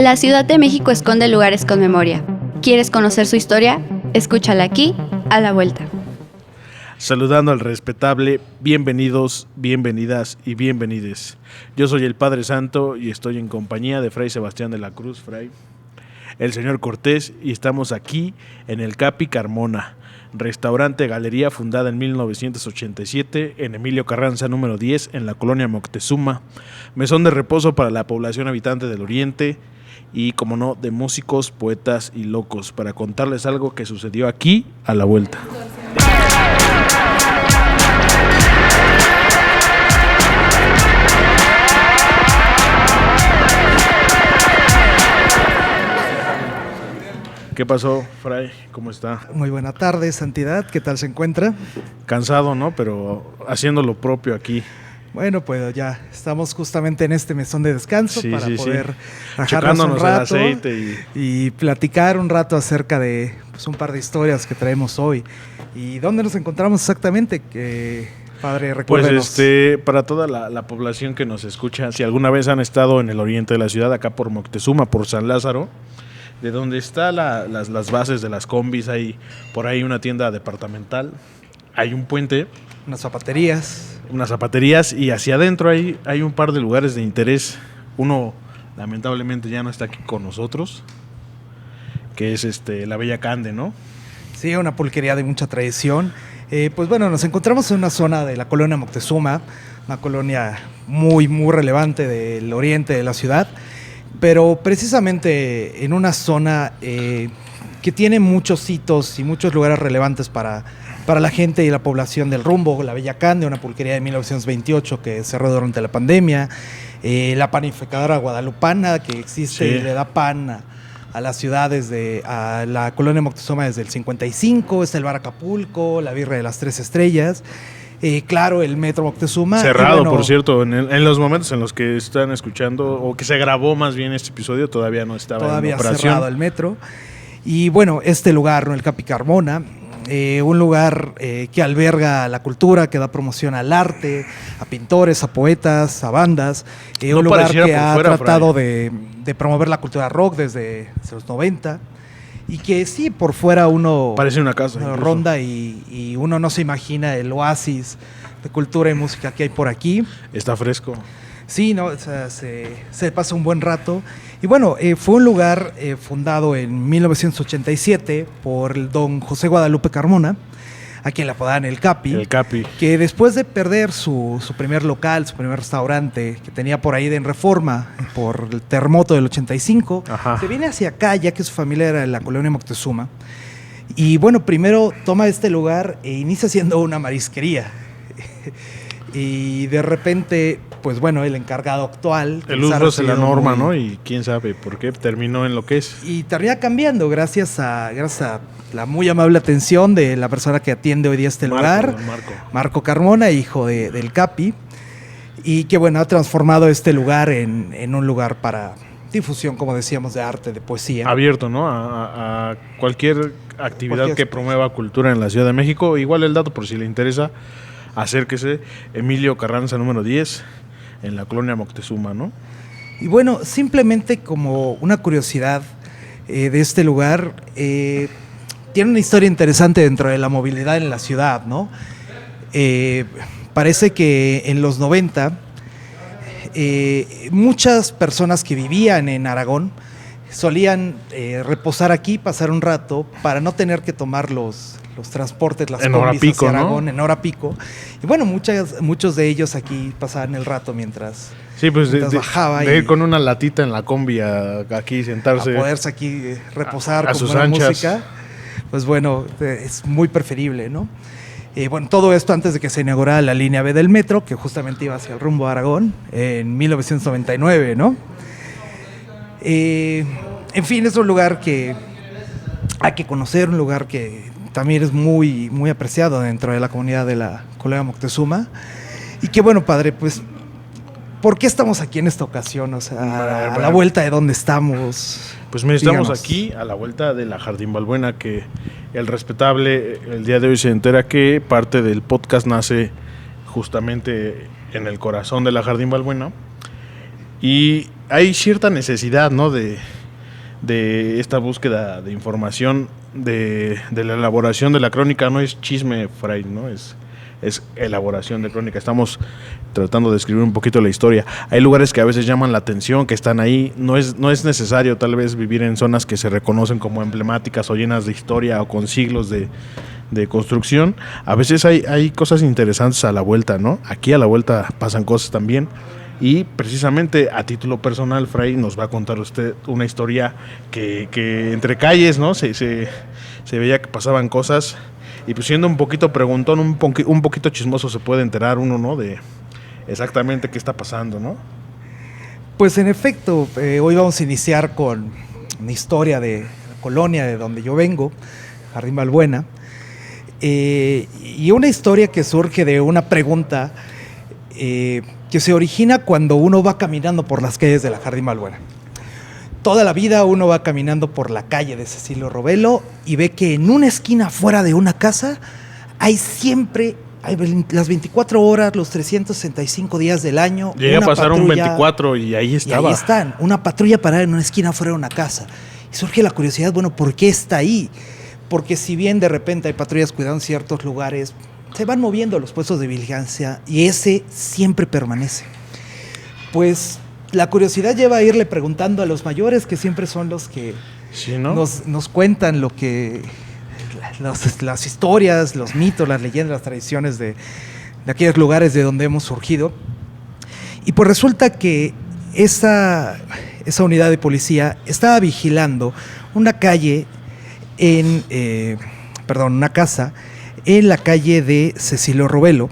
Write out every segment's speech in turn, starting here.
La Ciudad de México esconde lugares con memoria. ¿Quieres conocer su historia? Escúchala aquí, a la vuelta. Saludando al respetable, bienvenidos, bienvenidas y bienvenides. Yo soy el Padre Santo y estoy en compañía de Fray Sebastián de la Cruz, Fray, el señor Cortés, y estamos aquí en el Capi Carmona, restaurante galería fundada en 1987 en Emilio Carranza número 10 en la colonia Moctezuma, mesón de reposo para la población habitante del Oriente y, como no, de músicos, poetas y locos, para contarles algo que sucedió aquí a la vuelta. ¿Qué pasó, Fray? ¿Cómo está? Muy buena tarde, Santidad. ¿Qué tal se encuentra? Cansado, ¿no? Pero haciendo lo propio aquí. Bueno, pues ya estamos justamente en este mesón de descanso para poder rajarnos un rato el aceite y platicar un rato acerca de un par de historias que traemos hoy. ¿Y dónde nos encontramos exactamente? Padre, recuérdenos. Pues para toda la población que nos escucha, si alguna vez han estado en el oriente de la ciudad, acá por Moctezuma, por San Lázaro, de donde están las bases de las combis, hay por ahí una tienda departamental, hay un puente, unas zapaterías y hacia adentro hay un par de lugares de interés. Uno lamentablemente ya no está aquí con nosotros, que es la Bella Cande, ¿no? Sí, una pulquería de mucha tradición. Pues bueno, nos encontramos en una zona de la colonia Moctezuma, una colonia muy, muy relevante del oriente de la ciudad, pero precisamente en una zona que tiene muchos hitos y muchos lugares relevantes para la gente y la población del rumbo. La Bella Cande, una pulquería de 1928 que cerró durante la pandemia, la panificadora guadalupana que existe y le da pan a las ciudades a la colonia Moctezuma desde el 55, está el bar Acapulco, la birra de las 3 estrellas, claro, el metro Moctezuma. Cerrado, por cierto, en los momentos en los que están escuchando, o que se grabó más bien este episodio, todavía no estaba en operación. Cerrado el metro. Y bueno, este lugar, ¿no? El Capi Carmona, un lugar que alberga la cultura, que da promoción al arte, a pintores, a poetas, a bandas, un lugar que ha tratado de promover la cultura rock desde los 90, y que sí, por fuera uno parece una casa, ronda y uno no se imagina el oasis de cultura y música que hay por aquí. Está fresco. Sí, no, o sea, se pasa un buen rato. Y bueno, fue un lugar fundado en 1987 por el don José Guadalupe Carmona, a quien le apodaban el Capi. El Capi. Que después de perder su primer local, su primer restaurante, que tenía por ahí en Reforma, por el terremoto del 85, se viene hacia acá, ya que su familia era de la colonia Moctezuma. Y bueno, primero toma este lugar e inicia siendo una marisquería. Y de repente, pues bueno, el encargado actual... El uso es la norma, ¿no? Y quién sabe por qué terminó en lo que es. Y termina cambiando gracias a la muy amable atención de la persona que atiende hoy día este lugar. Marco Carmona, hijo del Capi. Y que bueno, ha transformado este lugar en un lugar para difusión, como decíamos, de arte, de poesía. Abierto, ¿no? A cualquier actividad que promueva cultura en la Ciudad de México. Igual el dato, por si le interesa, acérquese, Emilio Carranza número 10, en la colonia Moctezuma, ¿no? Y bueno, simplemente como una curiosidad de este lugar, tiene una historia interesante dentro de la movilidad en la ciudad, ¿no? Parece que en los 90, muchas personas que vivían en Aragón solían reposar aquí, pasar un rato, para no tener que tomar los transportes, las combis hacia Aragón, ¿no? En hora pico. Y bueno, muchos de ellos aquí pasaban el rato mientras bajaba. De ir con una latita en la combi aquí sentarse. A poderse aquí reposar a con sus buena anchas música. Pues bueno, es muy preferible, ¿no? Bueno, todo esto antes de que se inaugurara la línea B del metro, que justamente iba hacia el rumbo a Aragón, en 1999, ¿no? En fin, es un lugar que hay que conocer, un lugar que también es muy, muy apreciado dentro de la comunidad de la colonia Moctezuma. Y que bueno, padre, pues, ¿por qué estamos aquí en esta ocasión? O sea, a la vuelta de dónde estamos. Pues mira, estamos aquí a la vuelta de la Jardín Balbuena, que el respetable el día de hoy se entera que parte del podcast nace justamente en el corazón de la Jardín Balbuena. Y hay cierta necesidad, ¿no? De esta búsqueda de información, de la elaboración de la crónica. No es chisme, Fray, ¿no? Es elaboración de crónica. Estamos tratando de escribir un poquito la historia. Hay lugares que a veces llaman la atención, que están ahí. No es necesario tal vez vivir en zonas que se reconocen como emblemáticas o llenas de historia o con siglos de construcción. A veces hay cosas interesantes a la vuelta, ¿no? Aquí a la vuelta pasan cosas también. Y precisamente a título personal, Fray, nos va a contar usted una historia que entre calles, ¿no? Se veía que pasaban cosas. Y pues siendo un poquito preguntón, un poquito chismoso, se puede enterar uno, ¿no? De exactamente qué está pasando, ¿no? Pues en efecto, hoy vamos a iniciar con una historia de la colonia de donde yo vengo, Jardín Balbuena, y una historia que surge de una pregunta que se origina cuando uno va caminando por las calles de la Jardín Balbuena. Toda la vida uno va caminando por la calle de Cecilio Robelo y ve que en una esquina fuera de una casa hay las 24 horas, los 365 días del año. Llegué a pasar un 24 y ahí estaba. Y ahí están, una patrulla parada en una esquina fuera de una casa. Y surge la curiosidad, bueno, ¿por qué está ahí? Porque si bien de repente hay patrullas cuidando ciertos lugares, se van moviendo los puestos de vigilancia y ese siempre permanece. Pues la curiosidad lleva a irle preguntando a los mayores, que siempre son los que sí, ¿no? nos cuentan lo que las historias, los mitos, las leyendas, las tradiciones de aquellos lugares de donde hemos surgido. Y pues resulta que esa unidad de policía estaba vigilando una calle una casa en la calle de Cecilio Robelo,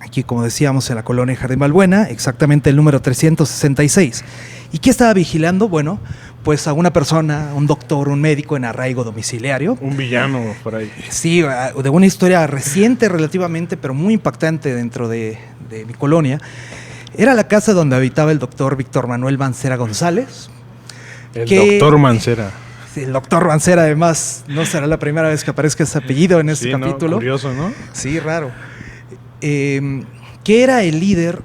aquí como decíamos en la colonia Jardín Balbuena, exactamente el número 366. ¿Y qué estaba vigilando? Bueno, pues a una persona, un doctor, un médico en arraigo domiciliario. Un villano por ahí. Sí, de una historia reciente relativamente, pero muy impactante dentro de mi colonia. Era la casa donde habitaba el doctor Víctor Manuel Mancera González. Doctor Mancera. Sí, el doctor Mancera, además, no será la primera vez que aparezca ese apellido en este capítulo. ¿No? Curioso, ¿no? Sí, raro. Que era el líder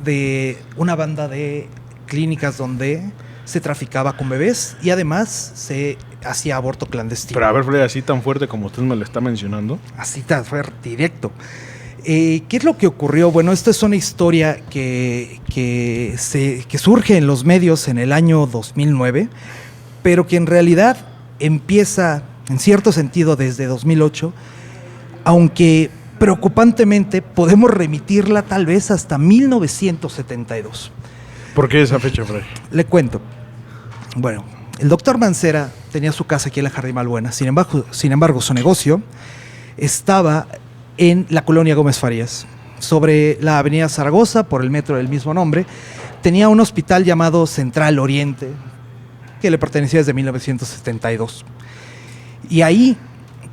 de una banda de clínicas donde se traficaba con bebés y además se hacía aborto clandestino. Pero a ver, Fred, así tan fuerte como usted me lo está mencionando. Así tan fuerte, directo. ¿Qué es lo que ocurrió? Bueno, esta es una historia que surge en los medios en el año 2009, pero que en realidad empieza, en cierto sentido, desde 2008, aunque preocupantemente podemos remitirla tal vez hasta 1972. ¿Por qué esa fecha, Fray? Le cuento. Bueno, el doctor Mancera tenía su casa aquí en la Jardín Balbuena, sin embargo su negocio estaba en la colonia Gómez Farías, sobre la avenida Zaragoza, por el metro del mismo nombre. Tenía un hospital llamado Central Oriente, que le pertenecía desde 1972. Y ahí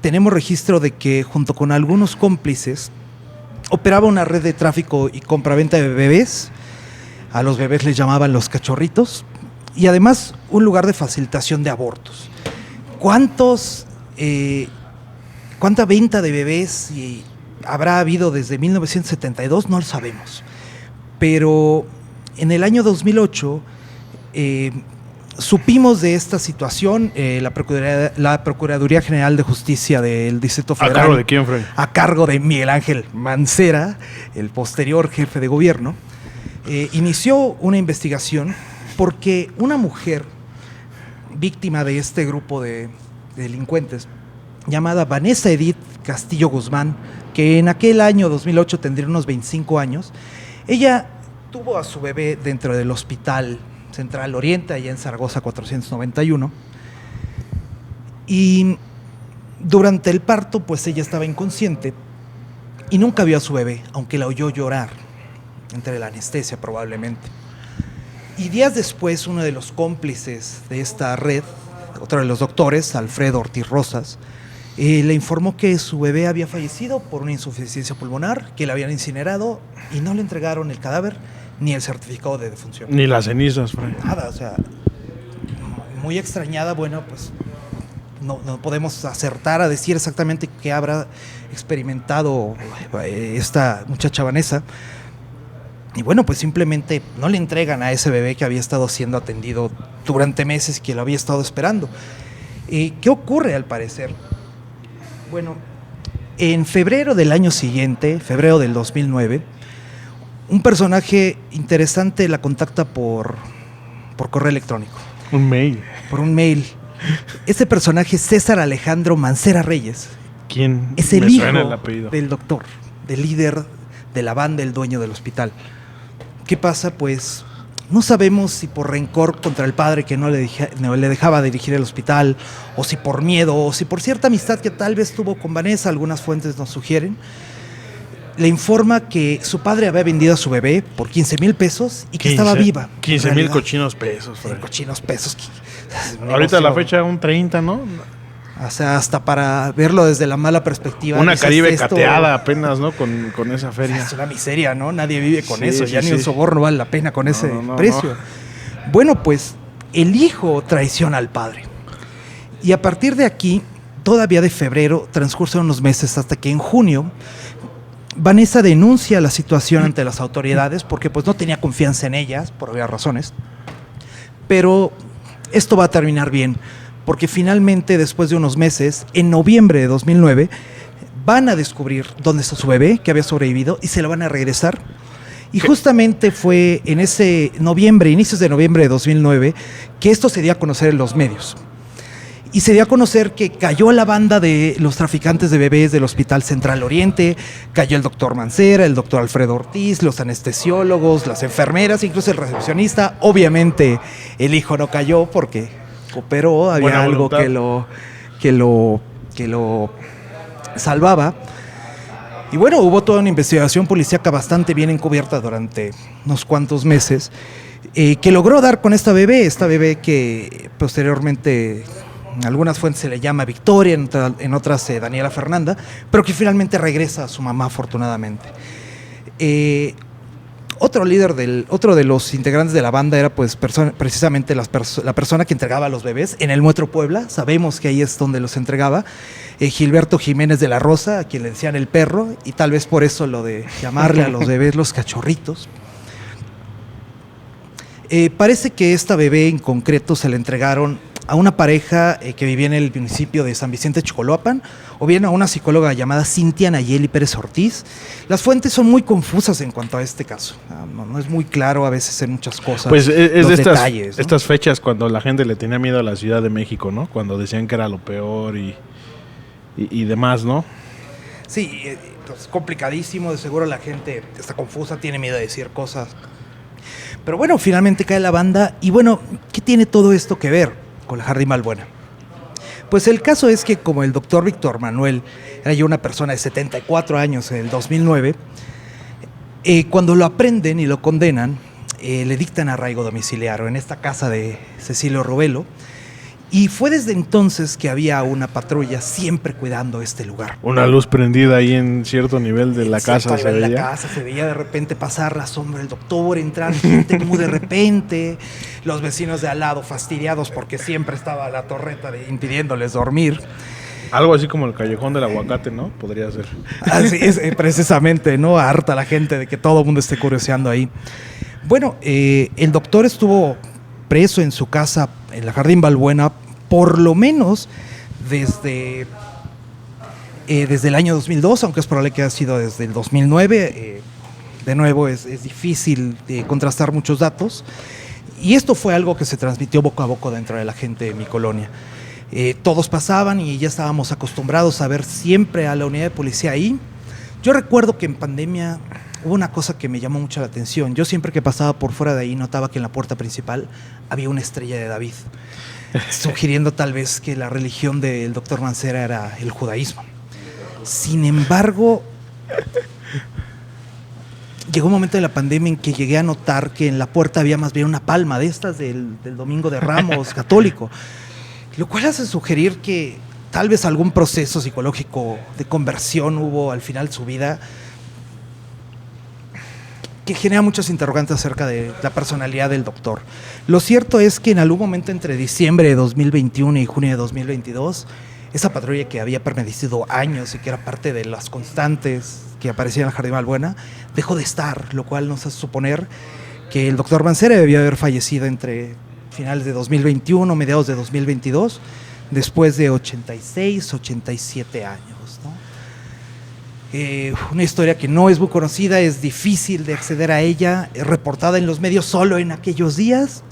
tenemos registro de que junto con algunos cómplices operaba una red de tráfico y compraventa de bebés. A los bebés les llamaban los cachorritos. Y además un lugar de facilitación de abortos. ¿Cuánta venta de bebés habrá habido desde 1972? No lo sabemos. Pero en el año 2008 supimos de esta situación. La Procuraduría General de Justicia del Distrito Federal. ¿A cargo de quién, Fray? A cargo de Miguel Ángel Mancera, el posterior jefe de gobierno, inició una investigación porque una mujer víctima de este grupo de delincuentes, llamada Vanessa Edith Castillo Guzmán, que en aquel año 2008 tendría unos 25 años, ella tuvo a su bebé dentro del Hospital Central Oriente, allá en Zaragoza 491, y durante el parto pues ella estaba inconsciente y nunca vio a su bebé, aunque la oyó llorar entre la anestesia probablemente. Y días después uno de los cómplices de esta red, otro de los doctores, Alfredo Ortiz Rosas, le informó que su bebé había fallecido por una insuficiencia pulmonar, que la habían incinerado y no le entregaron el cadáver ni el certificado de defunción. Ni las cenizas, Fray. Nada, o sea, muy extrañada. Bueno, pues no podemos acertar a decir exactamente qué habrá experimentado esta muchacha Vanessa. Y bueno, pues simplemente no le entregan a ese bebé que había estado siendo atendido durante meses y que lo había estado esperando. ¿Qué ocurre al parecer? Bueno, en febrero del año siguiente, febrero del 2009, un personaje interesante la contacta por correo electrónico. Un mail. Por un mail. Ese personaje, César Alejandro Mancera Reyes, ¿Quién? es el Me hijo suena el apellido. del doctor, del líder de la banda, el dueño del hospital. ¿Qué pasa? Pues no sabemos si por rencor contra el padre que no le dejaba dirigir el hospital, o si por miedo, o si por cierta amistad que tal vez tuvo con Vanessa, algunas fuentes nos sugieren, le informa que su padre había vendido a su bebé por 15,000 pesos y que estaba viva. 15,000 cochinos pesos. Fray. Cochinos pesos. Ahorita la fecha un 30, ¿no? O sea, hasta para verlo desde la mala perspectiva. Una dices, Caribe esto cateada apenas, ¿no? Con esa feria. es una miseria, ¿no? Nadie vive con Sí, eso. sí, Ya ni sí. un soborno vale la pena con ese No, precio. no. Bueno, pues el hijo traiciona al padre. Y a partir de aquí, todavía de febrero, transcurren unos meses hasta que en junio, Vanessa denuncia la situación ante las autoridades porque pues no tenía confianza en ellas, por obvias razones. Pero esto va a terminar bien, porque finalmente, después de unos meses, en noviembre de 2009, van a descubrir dónde está su bebé, que había sobrevivido, y se la van a regresar. Y justamente fue en ese noviembre, inicios de noviembre de 2009, que esto se dio a conocer en los medios. Y se dio a conocer que cayó la banda de los traficantes de bebés del Hospital Central Oriente, cayó el doctor Mancera, el doctor Alfredo Ortiz, los anestesiólogos, las enfermeras, incluso el recepcionista. Obviamente el hijo no cayó porque cooperó, había Buena algo voluntad. que lo salvaba. Y bueno, hubo toda una investigación policíaca bastante bien encubierta durante unos cuantos meses, que logró dar con esta bebé que posteriormente en algunas fuentes se le llama Victoria, en otras Daniela Fernanda, pero que finalmente regresa a su mamá afortunadamente. Otro de los integrantes de la banda era pues precisamente la persona que entregaba a los bebés en el Metro Puebla. Sabemos que ahí es donde los entregaba. Gilberto Jiménez de la Rosa, a quien le decían el perro, y tal vez por eso lo de llamarle a los bebés los cachorritos. Parece que esta bebé en concreto se le entregaron a una pareja que vivía en el municipio de San Vicente Chicoloapan, o bien a una psicóloga llamada Cintia Nayeli Pérez Ortiz. Las fuentes son muy confusas en cuanto a este caso. No es muy claro a veces en muchas cosas. Pues es los de detalles, ¿no? estas fechas cuando la gente le tenía miedo a la Ciudad de México, ¿no? Cuando decían que era lo peor y demás, ¿no? Sí, es complicadísimo, de seguro la gente está confusa, tiene miedo de decir cosas. Pero bueno, finalmente cae la banda. Y bueno, ¿qué tiene todo esto que ver con el Jardín Balbuena? Pues el caso es que como el doctor Víctor Manuel era ya una persona de 74 años en el 2009, cuando lo aprenden y lo condenan, le dictan arraigo domiciliario en esta casa de Cecilio Robelo. Y fue desde entonces que había una patrulla siempre cuidando este lugar. Una luz prendida ahí en cierto nivel de la casa se veía. La casa se veía de repente pasar la sombra del doctor, entrar gente muy de repente, los vecinos de al lado fastidiados porque siempre estaba la torreta impidiéndoles dormir. Algo así como el callejón del aguacate, ¿no? Podría ser. Así es, precisamente, ¿no? Harta la gente de que todo el mundo esté curioseando ahí. Bueno, el doctor estuvo preso en su casa en el Jardín Balbuena por lo menos desde el año 2002, aunque es probable que haya sido desde el 2009. De nuevo, es difícil contrastar muchos datos. Y esto fue algo que se transmitió boca a boca dentro de la gente de mi colonia. Todos pasaban y ya estábamos acostumbrados a ver siempre a la unidad de policía ahí. Yo recuerdo que en pandemia hubo una cosa que me llamó mucho la atención. Yo siempre que pasaba por fuera de ahí notaba que en la puerta principal había una estrella de David, sugiriendo tal vez que la religión del doctor Mancera era el judaísmo. Sin embargo, llegó un momento de la pandemia en que llegué a notar que en la puerta había más bien una palma de estas del Domingo de Ramos católico, lo cual hace sugerir que tal vez algún proceso psicológico de conversión hubo al final de su vida, que genera muchos interrogantes acerca de la personalidad del doctor. Lo cierto es que en algún momento entre diciembre de 2021 y junio de 2022, esa patrulla que había permanecido años y que era parte de las constantes que aparecían en el Jardín Balbuena, dejó de estar, lo cual nos hace suponer que el doctor Mancera debía haber fallecido entre finales de 2021, mediados de 2022, después de 86, 87 años, ¿no? Una historia que no es muy conocida, es difícil de acceder a ella, es reportada en los medios solo en aquellos días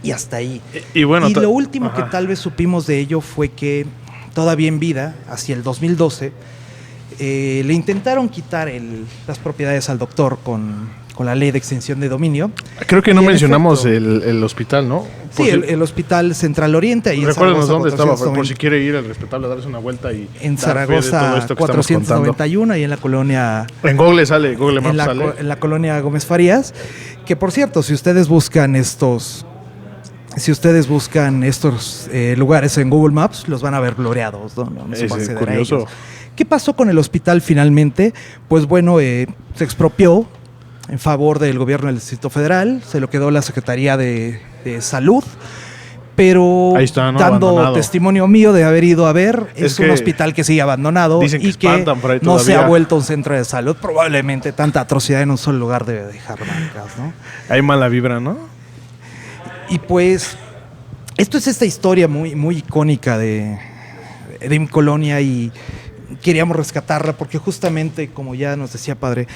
y hasta ahí. Y bueno, lo último que tal vez supimos de ello fue que todavía en vida, hacia el 2012, le intentaron quitar las propiedades al doctor con la ley de extinción de dominio. Creo que no mencionamos el hospital, ¿no? Sí, el Hospital Central Oriente. Ahí recuérdenos dónde estaba, por si quiere ir al respetable a darse una vuelta. Y en Zaragoza 491 y en la colonia... En Google sale, Google Maps sale. En la colonia Gómez Farías, que por cierto, si ustedes buscan estos lugares en Google Maps, los van a ver gloriados, ¿no? No se puede acceder a ellos. ¿Qué pasó con el hospital finalmente? Pues bueno, se expropió en favor del gobierno del Distrito Federal, se lo quedó la Secretaría de Salud, pero está, ¿no? Dando abandonado. Testimonio mío de haber ido a ver, es un hospital que sigue abandonado y que no se ha vuelto un centro de salud. Probablemente tanta atrocidad en un solo lugar debe dejar marcas, ¿no? Hay mala vibra, ¿no? Y pues, esto es esta historia muy, muy icónica de mi colonia y queríamos rescatarla porque justamente, como ya nos decía padre,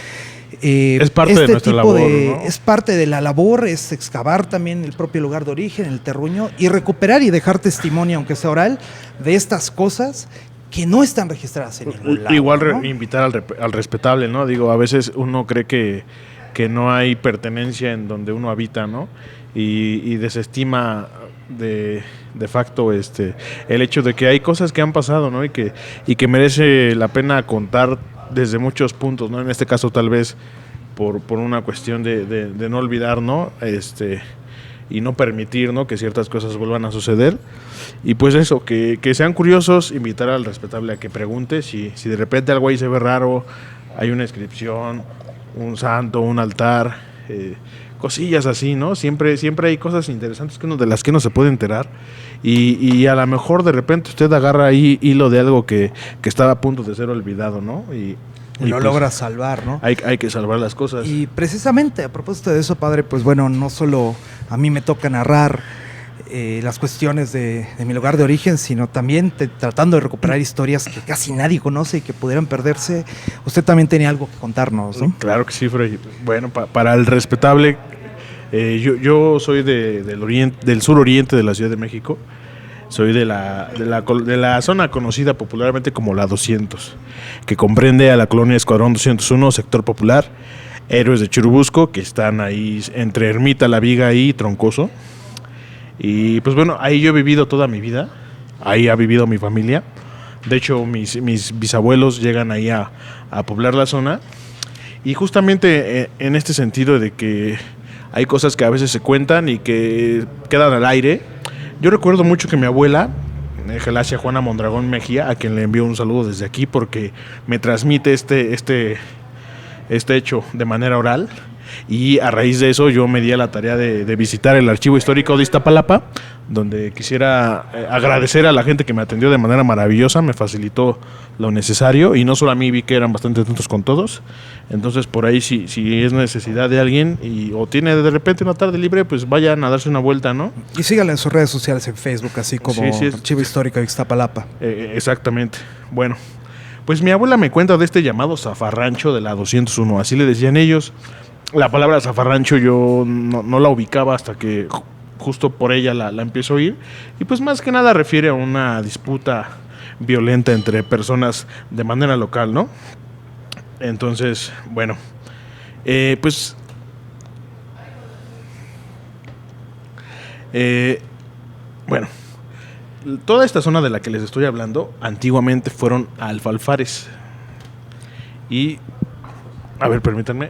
es parte de nuestra labor, ¿no? Es parte de la labor, es excavar también el propio lugar de origen, el terruño, y recuperar y dejar testimonio, aunque sea oral, de estas cosas que no están registradas en ningún lado. Igual, ¿no? Invitar al respetable, ¿no? Digo, a veces uno cree que no hay pertenencia en donde uno habita, ¿no? Y desestima de facto el hecho de que hay cosas que han pasado, ¿no? Y que merece la pena contar desde muchos puntos, ¿no? En este caso tal vez por una cuestión de no olvidar, ¿no? Y no permitir, ¿no? Que ciertas cosas vuelvan a suceder. Y pues eso, que sean curiosos, invitar al respetable a que pregunte si de repente algo ahí se ve raro, hay una inscripción, un santo, un altar, cosillas así, ¿no? Siempre hay cosas interesantes de las que uno se puede enterar y a lo mejor de repente usted agarra ahí hilo de algo que estaba a punto de ser olvidado, ¿no? Y lo pues, logra salvar, ¿no? Hay que salvar las cosas. Y precisamente a propósito de eso, padre, pues bueno, no solo a mí me toca narrar las cuestiones de mi lugar de origen, sino también tratando de recuperar historias que casi nadie conoce y que pudieran perderse. Usted también tenía algo que contarnos, ¿no? Claro que sí, Fray. Bueno, para el respetable, yo soy del sur oriente de la Ciudad de México. Soy de la zona conocida popularmente como la 200, que comprende a la colonia Escuadrón 201, sector popular, Héroes de Churubusco, que están ahí entre Ermita, La Viga y Troncoso. Y pues bueno, ahí yo he vivido toda mi vida, ahí ha vivido mi familia. De hecho, mis bisabuelos llegan ahí a poblar la zona. Y justamente en este sentido de que hay cosas que a veces se cuentan y que quedan al aire. Yo recuerdo mucho que mi abuela, Gelasia Juana Mondragón Mejía, a quien le envío un saludo desde aquí porque me transmite este hecho de manera oral. Y a raíz de eso yo me di a la tarea de visitar el Archivo Histórico de Iztapalapa, donde quisiera agradecer a la gente que me atendió de manera maravillosa, me facilitó lo necesario y no solo a mí, vi que eran bastante atentos con todos. Entonces por ahí si es necesidad de alguien o tiene de repente una tarde libre, pues vayan a darse una vuelta, ¿no? Y síganla en sus redes sociales en Facebook, así como sí, Archivo Histórico de Iztapalapa. Exactamente. Bueno, pues mi abuela me cuenta de este llamado zafarrancho de la 201, así le decían ellos. La palabra zafarrancho yo no la ubicaba hasta que justo por ella la empiezo a oír. Y pues más que nada refiere a una disputa violenta entre personas de manera local, ¿no? Entonces, bueno, bueno, toda esta zona de la que les estoy hablando antiguamente fueron alfalfares. Y, a ver, permítanme.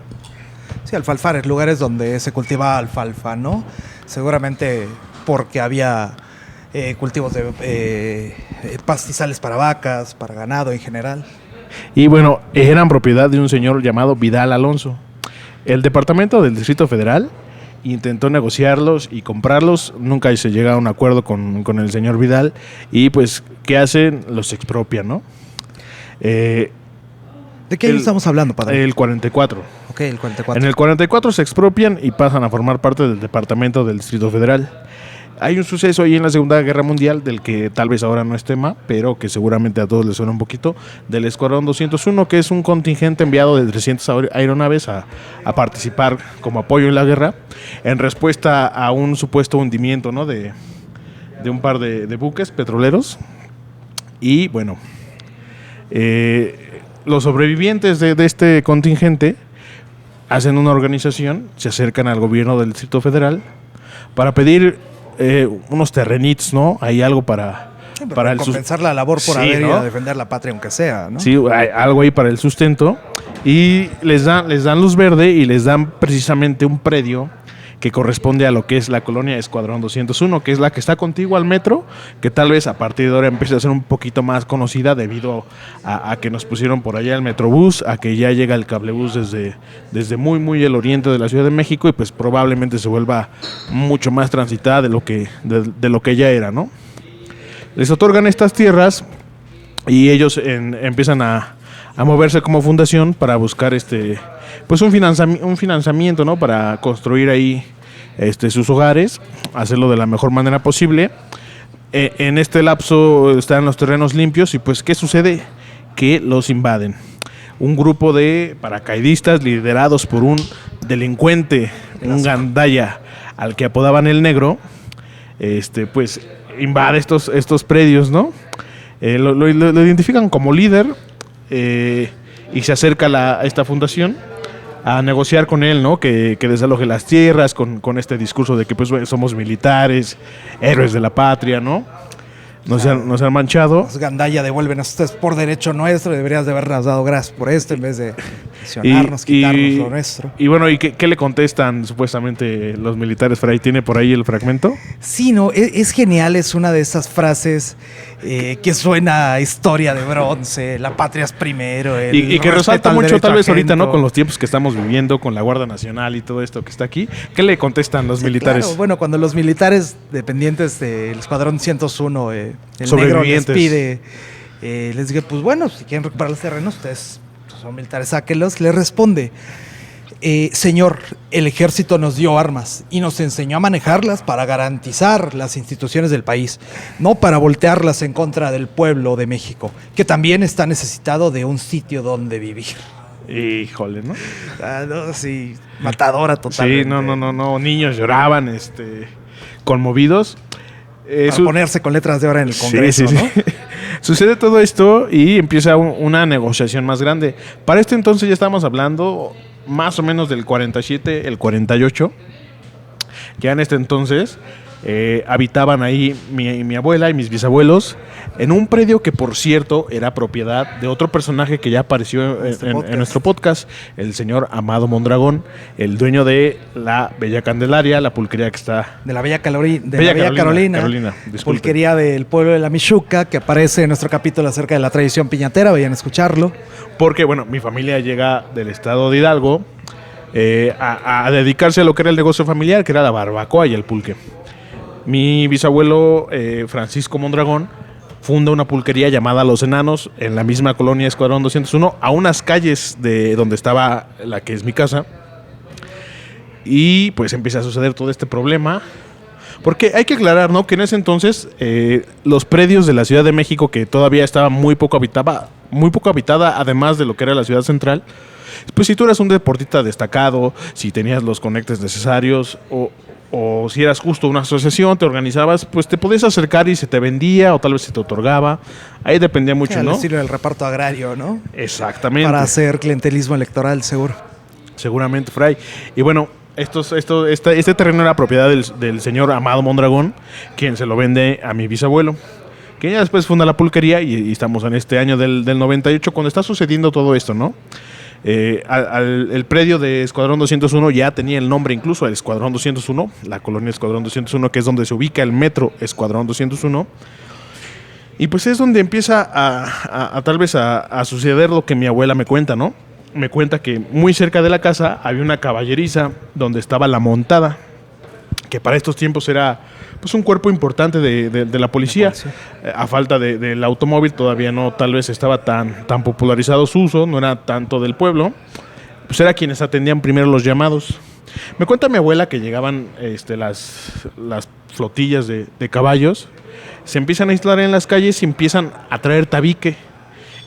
Sí, alfalfares, lugares donde se cultiva alfalfa, ¿no? Seguramente porque había cultivos de pastizales para vacas, para ganado en general. Y bueno, eran propiedad de un señor llamado Vidal Alonso. El departamento del Distrito Federal intentó negociarlos y comprarlos, nunca se llega a un acuerdo con el señor Vidal, y pues, ¿qué hacen? Los expropian, ¿no? ¿De qué año estamos hablando, padre? El 44. Ok, el 44. En el 44 se expropian y pasan a formar parte del departamento del Distrito Federal. Hay un suceso ahí en la Segunda Guerra Mundial del que tal vez ahora no es tema, pero que seguramente a todos les suena un poquito, del Escuadrón 201, que es un contingente enviado de 300 aeronaves a participar como apoyo en la guerra, en respuesta a un supuesto hundimiento, ¿no? de un par de buques petroleros. Y bueno, los sobrevivientes de este contingente hacen una organización, se acercan al gobierno del Distrito Federal para pedir unos terrenitos, ¿no? Hay algo para compensar la labor por haber ido a defender la patria, aunque sea, ¿no? Sí, hay algo ahí para el sustento. Y les dan luz verde y les dan precisamente un predio que corresponde a lo que es la colonia Escuadrón 201, que es la que está contigua al metro, que tal vez a partir de ahora empiece a ser un poquito más conocida debido a que nos pusieron por allá el Metrobús, a que ya llega el cablebús desde muy, muy el oriente de la Ciudad de México, y pues probablemente se vuelva mucho más transitada de lo que ya era, ¿no? Les otorgan estas tierras y ellos empiezan a moverse como fundación para buscar pues un financiamiento, ¿no? Para construir ahí sus hogares, hacerlo de la mejor manera posible. En este lapso están los terrenos limpios y pues ¿qué sucede? Que los invaden. Un grupo de paracaidistas liderados por un delincuente, un gandaya al que apodaban el Negro, pues invade estos predios, ¿no? Lo identifican como líder y se acerca a esta fundación a negociar con él, ¿no? Que desaloje las tierras con este discurso de que pues somos militares, héroes de la patria, ¿no? Nos han manchado. Los gandaya devuelven, esto es por derecho nuestro, deberías de habernos dado gracias por esto en vez de quitarnos lo nuestro. Y bueno, ¿y qué le contestan supuestamente los militares, Fray? ¿Tiene por ahí el fragmento? Sí, no, es genial, es una de esas frases que suena a historia de bronce, la patria es primero. Y que resalta mucho tal vez ahorita, ¿no? Con los tiempos que estamos viviendo, con la Guardia Nacional y todo esto que está aquí. ¿Qué le contestan los militares? Claro, bueno, cuando los militares dependientes del Escuadrón 101, el Negro les pide, les dice, pues bueno, si quieren recuperar los terrenos, ustedes son militares, sáquenlos. Le responde, señor, el ejército nos dio armas y nos enseñó a manejarlas para garantizar las instituciones del país, no para voltearlas en contra del pueblo de México, que también está necesitado de un sitio donde vivir. Híjole, ¿no? No, sí, matadora totalmente. Sí, no, niños lloraban, conmovidos. Para ponerse con letras de oro en el Congreso, sí. ¿no? Sucede todo esto y empieza una negociación más grande. Para este entonces ya estamos hablando más o menos del 47, el 48. Ya en este entonces habitaban ahí mi abuela y mis bisabuelos en un predio que, por cierto, era propiedad de otro personaje que ya apareció en nuestro podcast, el señor Amado Mondragón, el dueño de la Bella Candelaria, la pulquería que está... De la Bella Carolina, pulquería del pueblo de la Michuca, que aparece en nuestro capítulo acerca de la tradición piñatera, vayan a escucharlo. Porque, bueno, mi familia llega del estado de Hidalgo a dedicarse a lo que era el negocio familiar, que era la barbacoa y el pulque. Mi bisabuelo Francisco Mondragón funda una pulquería llamada Los Enanos en la misma colonia Escuadrón 201, a unas calles de donde estaba la que es mi casa. Y pues empieza a suceder todo este problema. Porque hay que aclarar, ¿no? Que en ese entonces los predios de la Ciudad de México, que todavía estaba muy poco habitada, además de lo que era la ciudad central, pues si tú eras un deportista destacado, si tenías los conectes necesarios o si eras justo una asociación, te organizabas, pues te podías acercar y se te vendía o tal vez se te otorgaba. Ahí dependía mucho, ¿no? El estilo del reparto agrario, ¿no? Exactamente. Para hacer clientelismo electoral, seguro. Seguramente, Fray. Y bueno, este terreno era propiedad del señor Amado Mondragón, quien se lo vende a mi bisabuelo, que ya después funda la pulquería y estamos en este año del 98 cuando está sucediendo todo esto, ¿no? El predio de Escuadrón 201 ya tenía el nombre incluso, el Escuadrón 201, la colonia Escuadrón 201, que es donde se ubica el metro Escuadrón 201. Y pues es donde empieza tal vez a suceder lo que mi abuela me cuenta, ¿no? Me cuenta que muy cerca de la casa había una caballeriza donde estaba la montada. que para estos tiempos era pues un cuerpo importante de la policía. A falta del automóvil todavía no, tal vez estaba tan popularizado su uso, no era tanto del pueblo, pues era quienes atendían primero los llamados. Me cuenta mi abuela que llegaban las flotillas de caballos, se empiezan a instalar en las calles y empiezan a traer tabique.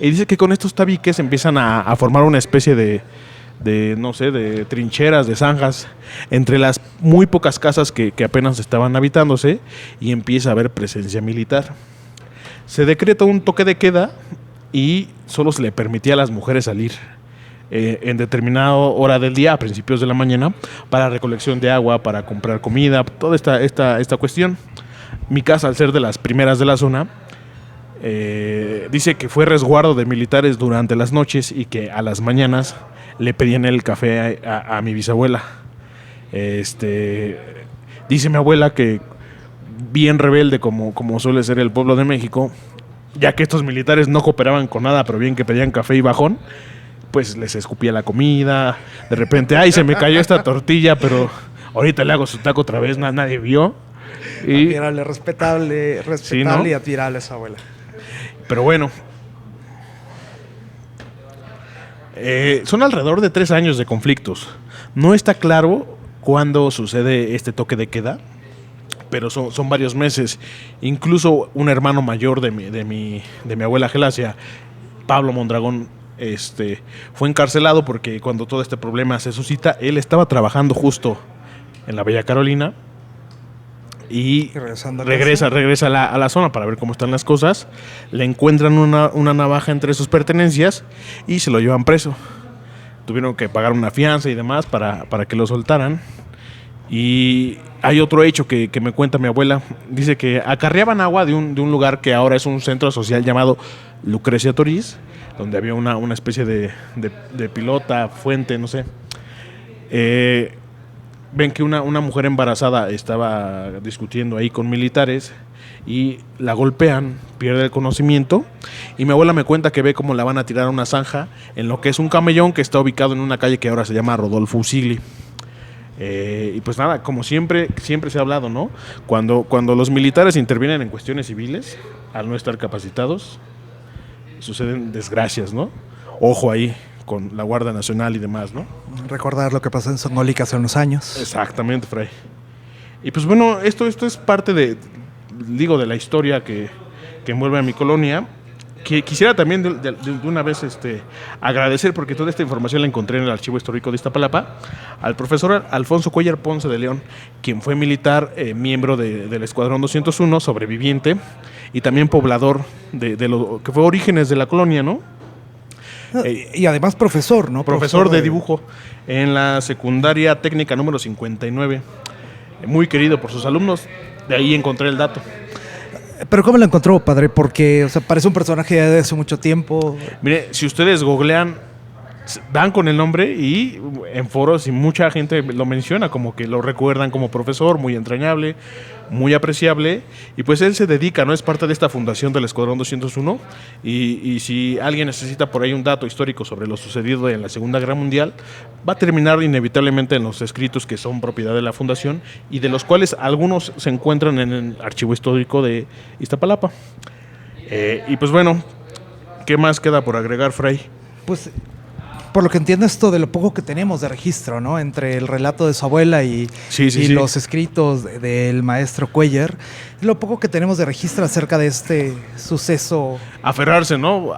Y dice que con estos tabiques empiezan a formar una especie de trincheras, de zanjas, entre las muy pocas casas que apenas estaban habitándose, y empieza a haber presencia militar. Se decreta un toque de queda y solo se le permitía a las mujeres salir en determinada hora del día, a principios de la mañana, para recolección de agua, para comprar comida, toda esta cuestión. Mi casa, al ser de las primeras de la zona, dice que fue resguardo de militares durante las noches y que a las mañanas le pedían el café a mi bisabuela. Dice mi abuela que, bien rebelde como suele ser el pueblo de México, ya que estos militares no cooperaban con nada, pero bien que pedían café y bajón, pues les escupía la comida. De repente, ay, se me cayó esta tortilla, pero ahorita le hago su taco otra vez, nadie vio. Y admirable, respetable sí, ¿no? Y admirable esa abuela. Pero bueno, son alrededor de 3 años de conflictos. No está claro cuándo sucede este toque de queda, pero son varios meses. Incluso un hermano mayor de mi abuela Gelacia, Pablo Mondragón, fue encarcelado porque cuando todo este problema se suscita, él estaba trabajando justo en la Bella Carolina y regresa a la zona para ver cómo están las cosas. Le encuentran una navaja entre sus pertenencias y se lo llevan preso. Tuvieron que pagar una fianza y demás para que lo soltaran. Y hay otro hecho que me cuenta mi abuela. Dice que acarreaban agua de un lugar que ahora es un centro social llamado Lucrecia Toriz, donde había una especie de pilota, fuente, no sé. Ven que una mujer embarazada estaba discutiendo ahí con militares y la golpean, pierde el conocimiento, y mi abuela me cuenta que ve cómo la van a tirar a una zanja en lo que es un camellón que está ubicado en una calle que ahora se llama Rodolfo Usigli. Y pues nada, como siempre se ha hablado, ¿no? Cuando los militares intervienen en cuestiones civiles, al no estar capacitados, suceden desgracias, ¿no? Ojo ahí con la Guardia Nacional y demás, ¿no? Recordar lo que pasó en Songolica hace unos años. Exactamente, Fray. Y pues bueno, esto es parte de la historia que envuelve a mi colonia. Que quisiera también de una vez agradecer, porque toda esta información la encontré en el Archivo Histórico de Iztapalapa, al profesor Alfonso Cuellar Ponce de León, quien fue militar, miembro del Escuadrón 201, sobreviviente, y también poblador de lo que fue Orígenes de la colonia, ¿no? Y además profesor, ¿no? Profesor de dibujo en la secundaria técnica número 59. Muy querido por sus alumnos. De ahí encontré el dato. ¿Pero cómo lo encontró, padre? Porque, o sea, parece un personaje de hace mucho tiempo. Mire, si ustedes googlean, dan con el nombre y en foros y mucha gente lo menciona, como que lo recuerdan como profesor, muy entrañable, muy apreciable, y pues él se dedica, ¿no? Es parte de esta fundación del Escuadrón 201, y si alguien necesita por ahí un dato histórico sobre lo sucedido en la Segunda Guerra Mundial, va a terminar inevitablemente en los escritos que son propiedad de la fundación y de los cuales algunos se encuentran en el Archivo Histórico de Iztapalapa. Y pues bueno, ¿qué más queda por agregar, Fray? Pues, por lo que entiendo, esto de lo poco que tenemos de registro, ¿no? Entre el relato de su abuela y los escritos del maestro Cuellar, lo poco que tenemos de registro acerca de este suceso. Aferrarse, ¿no?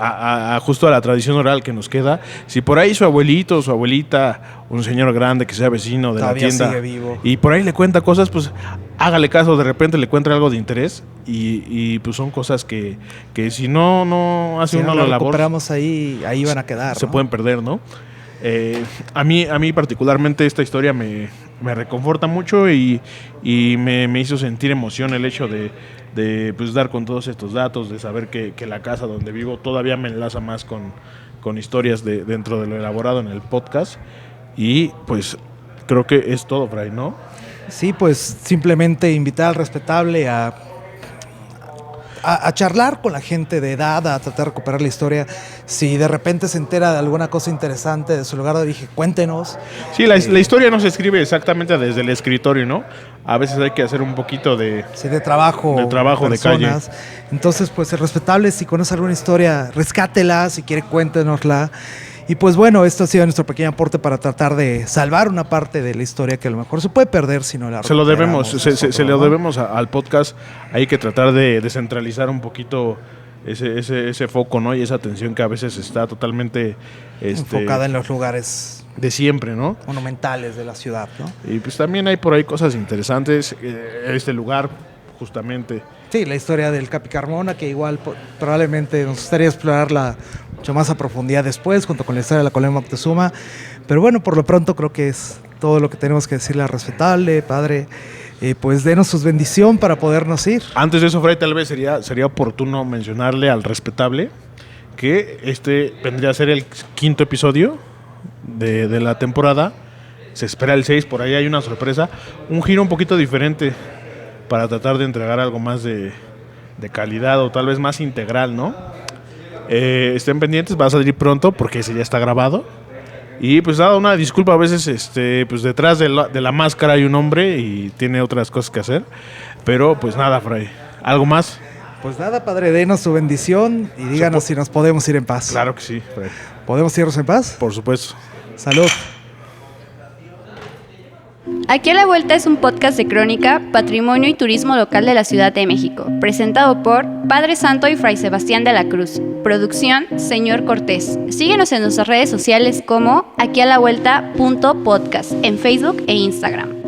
Justo a la tradición oral que nos queda. Si por ahí su abuelito o su abuelita, un señor grande que sea vecino de todavía la tienda, sigue vivo, y por ahí le cuenta cosas, pues hágale caso, de repente le encuentra algo de interés, y pues son cosas que si no hace uno la labor, recuperamos ahí van a quedar, se ¿no? pueden perder, ¿no? A mí particularmente esta historia me reconforta mucho y me hizo sentir emoción el hecho de pues dar con todos estos datos, de saber que la casa donde vivo todavía me enlaza más con historias dentro de lo elaborado en el podcast. Y pues creo que es todo, Fray, ¿no? Sí, pues simplemente invitar al respetable a a charlar con la gente de edad, a tratar de recuperar la historia. Si de repente se entera de alguna cosa interesante de su lugar de origen, cuéntenos. Sí, la historia no se escribe exactamente desde el escritorio, ¿no? A veces hay que hacer un poquito de trabajo de calle. Entonces, pues es respetable. Si conoce alguna historia, rescátela. Si quiere, cuéntenosla. Y pues bueno, esto ha sido nuestro pequeño aporte para tratar de salvar una parte de la historia que a lo mejor se puede perder si no la se lo debemos, nosotros, se lo debemos al podcast. Hay que tratar de descentralizar un poquito ese foco, ¿no? Y esa atención que a veces está totalmente enfocada en los lugares de siempre, ¿no? Monumentales de la ciudad, ¿no? Y pues también hay por ahí cosas interesantes. Este lugar, justamente. Sí, la historia del Capi Carmona, que igual probablemente nos gustaría explorarla mucho más a profundidad después, junto con la historia de la colonia Moctezuma. Pero bueno, por lo pronto creo que es todo lo que tenemos que decirle al respetable, padre. Pues denos sus bendición para podernos ir. Antes de eso, Fray, tal vez sería oportuno mencionarle al respetable que vendría a ser el 5º episodio de la temporada. Se espera el 6, por ahí hay una sorpresa. Un giro un poquito diferente para tratar de entregar algo más de calidad o tal vez más integral, ¿no? Estén pendientes, va a salir pronto porque ese ya está grabado. Y pues nada, una disculpa, a veces pues detrás de la máscara hay un hombre y tiene otras cosas que hacer. Pero pues nada, Fray, ¿algo más? Pues nada, padre, denos su bendición y díganos si nos podemos ir en paz. Claro que sí, Fray. ¿Podemos irnos en paz? Por supuesto. Salud. Aquí a la Vuelta es un podcast de crónica, patrimonio y turismo local de la Ciudad de México, presentado por Padre Santo y Fray Sebastián de la Cruz. Producción, Señor Cortés. Síguenos en nuestras redes sociales como aquialavuelta.podcast en Facebook e Instagram.